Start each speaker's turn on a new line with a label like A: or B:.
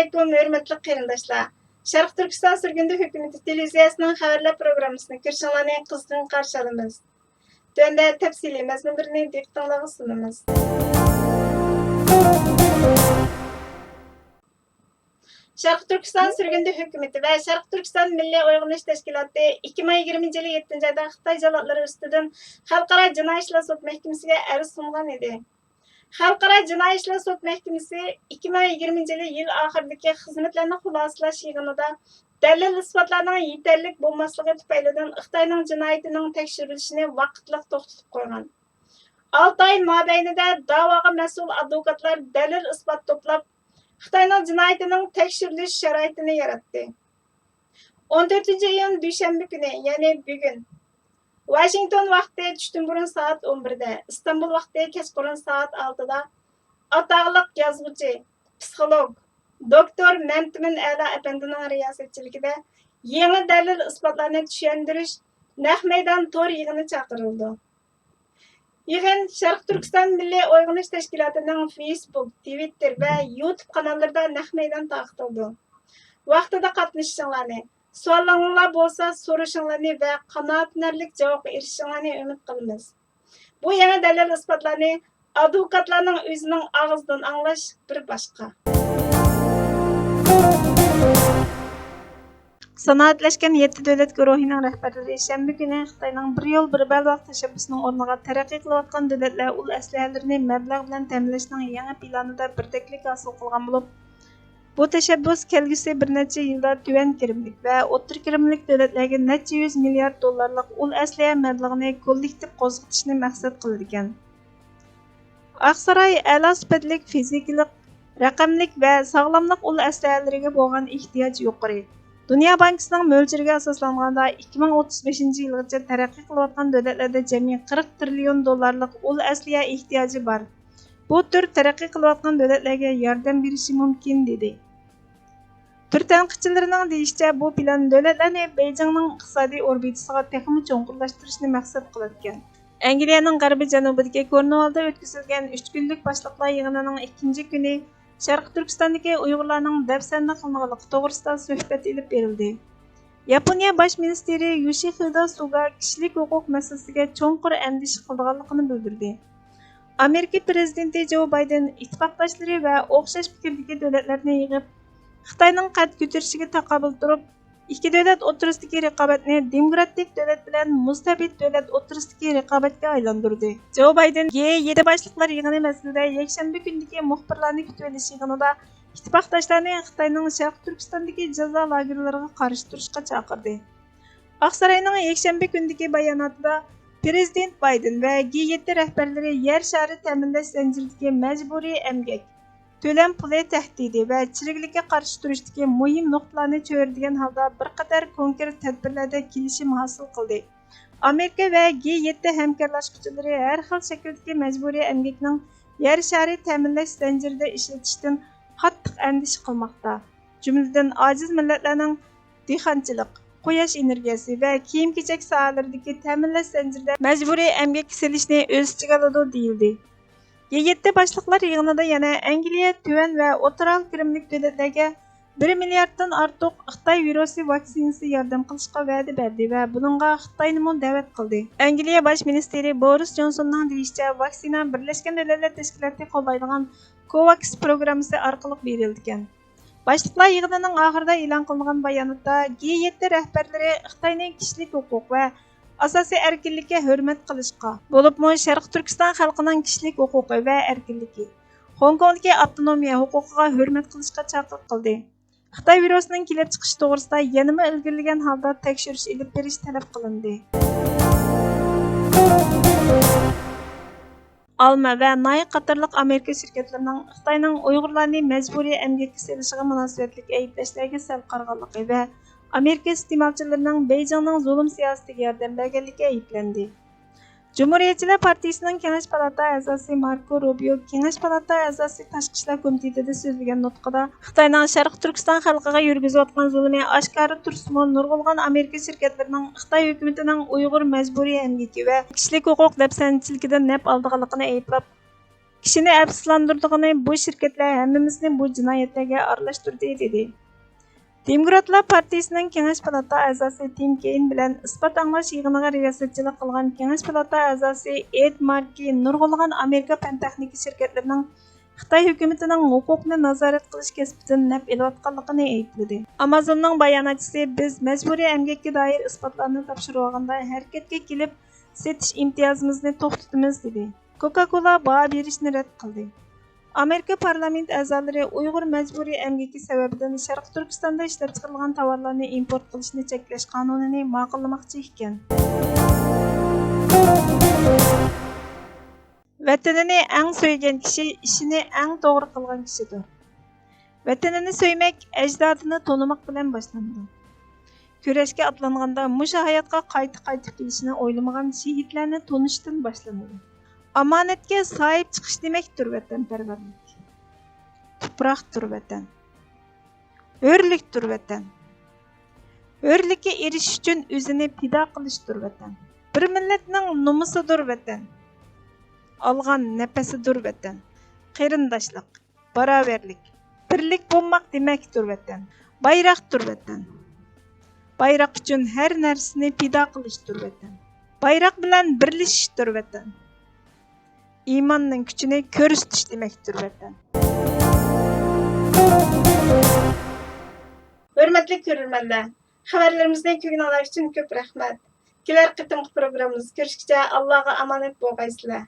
A: Assalamualaikum hörmetli qarindoshlar. Sharq Turkiston Surgundi hukumati televiziyasining xabarlar programmasini ko'rishinglarni qizg'in qarshi olamiz. Tunda tafsiliy mazmunlarini diqqatingizga sunamiz. Sharq Turkiston Surgundi hukumati va Sharq Turkiston Milliy Uyg'unish tashkiloti 2020 yil 7 oyda Xitoy jallodlari ustidan Xalqaro jinoiy ishlar sud mahkamasiga arz sungan edi. Xalqaro jinoiy ishlar sud mahkamasi 2020 yil oxiridagi xizmatlarni xulosalash yig'inida dalil isbotlarning yetarlik bo'lmasligi tufaylidan Xitoyning jinoyatining tekshirilishini vaqtliq to'xtatib qo'ygan. 6 oy mobaynida da'voga mas'ul advokatlar dalil isbot to'plab Xitoyning jinoyatining tekshirilish sharoitini yaratdi. 14 iyun dushanba kuni, ya'ni bugun Washington vaqti tushdan burun soat 11da, İstanbul vaqti kechqurun soat 6da ataqliq yozuvchi, psixolog, doktor Mamtimin A'la apandining riyosatchiligida yangi dalil isbotlarni tushuntirish naq maydon to'r yig'ini chaqirildi. Yig'in Sharq Turkiston Milliy Uyg'unish tashkilotining Facebook, Twitter va YouTube kanallarida naq maydon tarqatildi. Vaqtida qatnashishinglarni, savollaringlar bo'lsa so'rashinglarni va qanoatlanarlik javobga erishishinglarni umid qilamiz. Bu yangi dalil isbotlarni advokatlarning o'zining og'zidan anglash bir boshqa. Sanoatlashgan 7 davlat guruhining rahbarlari shanba kuni Xitoyning bir yo'l bir balvoq tashabbusining o'rniga taraqqiy qilayotgan davlatlar ul aslahalarini mablag' bilan ta'minlashning yangi planida birdaklik hosil qilgan bo'lib, bu tashabbus kelgusi bir necha yilda tuvan kirimlik va o'rta kirimlik davlatlarga necha yuz milliard dollarlik ul aslaha mablag'ini kollektiv qo'zg'atishni maqsad qildi ekan. Aqsaroy a'lo sifatli fizikalik, raqamlik va sog'lomlik ul aslahalariga bo'lgan ehtiyoj yuqori. Dünya Bankasının mo'ljiriga asoslanganda 2035 yilgacha taraqqiy qilayotgan davlatlarda jami 40 trillion dollarlik ul asliya ehtiyoji bor. Bu tür taraqqiy qilayotgan davlatlarga yordam berishi mumkin dedi. Tur tanqidchilarining deyishicha, bu plan davlatlarni Beijingning iqtisodiy orbitasiga texnik cho'nqurlashtirishni maqsad qilgan. Angliyaning g'arbiy janubidagi Kornuvalda o'tkazilgan 3 kunlik boshliqlar yig'inining 2-chi kuni Sharq Turkistondagi Uyg'urlarning dafsanni qilinganligi to'g'risida suhbat ilib berildi. Yaponiya bosh ministri Yoshihide Suga kishilik huquq masalasiga cho'nqur andish qilganligini bildirdi. Amerika prezidenti Joe Biden ittifoqdoshlari va o'xshash fikrdagi davlatlarni yig'ib, Xitoyning qad ko'tarishiga taqobil turib, ikki davlat o'rtasidagi raqobatni demokratik davlat bilan mustabid davlat o'rtasidagi raqobatga aylantirdi. Joe Biden G7 boshliqlar yig'ini masalida yakshanba kundagi muxbirlarni kutib olish yig'inida ittifoqdoshlarni Xitoyning Sharq Turkistondagi jazo lagerlariga qarshi turishga chaqirdi. Aqsaroyning yakshanba kundagi bayonotida Prezident Biden va G7 rahbarlari yer shari ta'minlash zanjiridagi majburiy emgak, to'lam puli tahdidi va chiriklikka qarshi turishdagi muhim nuqtalarni cho'rdigan holda bir qator konkret tadbirlarda kelishim hosil qildi. Amerika va G7 hamkorlashuvchilari har xil shakldagi majburiy emgakning yer shari ta'minlash zanjirida ishlatishdan qattiq andish qilmoqda. Jumladan ojiz millatlarning dehqonchilik, quyosh energiyasi va kiyim-kechak sohalaridagi ta'minlash zanjirida majburiy emgak silishni o'z ichiga oladi deyildi. G7 boshliqlar yig'inida yana Angliya, tuvan va o'rtaroq kirimlik davlatlarga 1 milliarddan ortiq Xitoy virusi vaksinasi yordam qilishga va'da berdi va buningga Xitoyni da'vat qildi. Angliya bosh ministri Boris Johnsonning deyishicha, vaksina Birlashgan Davlatlar Tashkiloti qo'llaydigan COVAX programmasi orqali berildi ekan. Boshliqlar yig'inining oxirida e'lon qilingan bayonotda G7 rahbarlari Xitoyning kishilik huquq va asosiy erkinlikka hurmat qilishga, bo'libmi Sharq Turkiston xalqining kishilik huquqi va erkinligi, Hong Kongdagi avtonomiya huquqiga hurmat qilishga chaqiriq qildi. Xitoy virusining kelib chiqishi to'g'risida yanama ilgirlagan holda tekshirish ilib berish talab qilindi. Alma va Nike qatorliq Amerika shirkatlarining Xitoyning Uyg'urlarni majburiy emgakka selishiga munosabatli ayblashlarga sal qarag'anligi va Amerika iste'molchilarining Beijingning zulm siyosatiga yordam berganligi ayblandi. Cumhuriyetçiler Partisining Kengash palata a'zosi Marco Rubio Kengash palata a'zosi Tashqi ishlar komitetida so'zlagan nutqida Xitoyning Sharq Turkiston xalqiga yurgizayotgan zulmi oshkora tursin nurg'ulg'an Amerika shirkatlarining Xitoy hukumatining Uyg'ur majburiy emgaki va kishilik huquq dafsanchiligidan naf olganligini ayblab, Kishini afsuslandırdığını bu şirketler hemmimizni bu cinayetlerge aralashtirdi dedi. Demokratlar Partiyasining Kengash palata a'zosi Tim Kaine bilan isbot anglash yig'iniga riyosatchilik qilgan Kengash palata a'zosi Ed Markey nurg'ulg'an Amerika fan texnika shirkatlarining Xitoy hukumatining huquqni nazorat qilish kasbidan naf olayotganligini aybladi. Amazonning bayonotchisi biz majburiy emgakka doir isbotlarni topshirib olganda harakatga kelib setish imtiyozimizni to'xtatamiz dedi. Coca-Cola baho berishni rad qildi. Amerika parlament a'zolari Uyg'ur majburiy emgaki sababidan Sharq Turkistonda ishlab chiqarilgan tovarlarni import qilishni cheklash qonunini ma'qullamoqchi ekan. Vatanini eng so'ygan kishi ishini eng to'g'ri qilgan kishidir. Vatanini so'ymak ajdodini tonimaq bilan boshlandi. Kurashga otlanganda musha hayotga qaytib kelishini o'ylamagan shahidlarni tonishdan boshlandi. Amonatga sahib chiqish demakdir vatanparvarlik. Tuproqdir vatan. Hurlikdir vatan. Hurlikka erishish uchun o'zini fido qilishdir vatan. Bir millatning nomusidir vatan. Algan nefesidir vatan. Qarindoshlik, barobarlik, birlik bo'lmoq demakdir vatan. Bayroqdir vatan. Bayroq uchun har narsani fido qilishdir vatan. Bayroq bilan birlashishdir vatan. İmanның күчіне көрсетіш демекtir vatan. Hürmetli görürmenler, xabarlarımızdan kögünanlar için köp rahmet. Keler qitimki programımız görüşkice Allah'a emanet bolğaysızlar.